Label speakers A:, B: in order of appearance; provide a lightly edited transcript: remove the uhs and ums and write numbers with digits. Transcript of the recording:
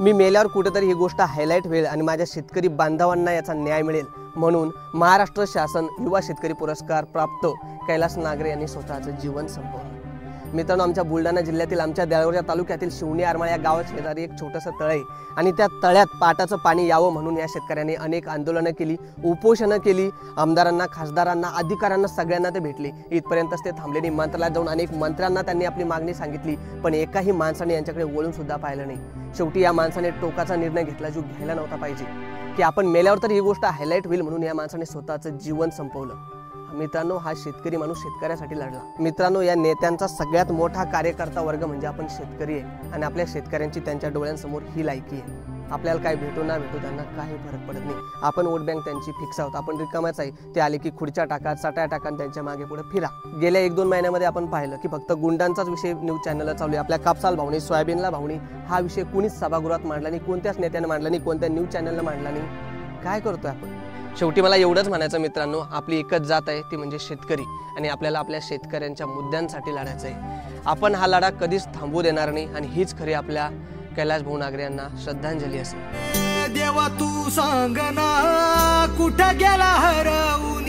A: मी मेल्यावर कुठेतरी ही गोष्ट हायलाइट होईल आणि माझ्या शेतकरी बांधवांना याचा न्याय मिळेल म्हणून महाराष्ट्र शासन युवा शेतकरी पुरस्कार प्राप्त कैलास नागरे यांनी स्वतःचं जीवन संपवलं। मित्रांनो, आमच्या बुलढाणा जिल्ह्यातील आमच्या देवळा तालुक्यातील शिवणी आरमाळ या गावात शेजारी एक छोटंसं तळ आहे आणि त्या तळ्यात पाटाचं पाणी यावं म्हणून या शेतकऱ्यांनी अनेक आंदोलनं केली, उपोषणं केली। आमदारांना, खासदारांना, अधिकाऱ्यांना सगळ्यांना ते भेटले। इथपर्यंतच ते थांबले नाही। मंत्रालयात जाऊन अनेक मंत्र्यांना त्यांनी आपली मागणी सांगितली, पण एकाही माणसाने यांच्याकडे वळून सुद्धा पाहिलं नाही। शेवटी या माणसाने टोकाचा निर्णय घेतला जो घ्यायला नव्हता पाहिजे, की आपण मेल्यावर तर ही गोष्ट हायलाइट होईल म्हणून या माणसाने स्वतःचं जीवन संपवलं। मित्रांनो, हा शेतकरी माणूस शेतकऱ्यासाठी लढला। मित्रांनो, या नेत्यांचा सगळ्यात मोठा कार्यकर्ता वर्ग म्हणजे आपण शेतकरी आहे आणि आपल्या शेतकऱ्यांची त्यांच्या डोळ्यांसमोर ही लायकी आहे। आपल्याला काय भेटो ना भेटो त्यांना काही फरक पडत नाही। आपण वोट बँक त्यांची फिक्स आहोत, आपण रिकामच आहे। ते आले की खुर्च्या टाका, चटाया टाका, त्यांच्या मागे पुढे फिरा। गेल्या 1-2 महिन्यामध्ये आपण पाहिलं की फक्त गुंडांचाच विषय न्यूज चॅनलला चालू आहे। आपल्या कापसाला भावणी, सोयाबीनला भावणी हा विषय कुणीच सभागृहात मांडला नाही, कोणत्याच नेत्याने मांडला नाही, कोणत्या न्यूज चॅनलला मांडला नाही। काय करतोय आपण? शेवटी मला एवढंच म्हणायचं मित्रांनो, आपली एकच जात आहे ती म्हणजे शेतकरी आणि आपल्याला आपल्या शेतकऱ्यांच्या मुद्द्यांसाठी लढायचं आहे। आपण हा लढा कधीच थांबवू देणार नाही आणि हीच खरी आपल्या कैलास भाऊ नागरे यांना श्रद्धांजली असेल।
B: देवा तू सांगना कुठं गेला हरवून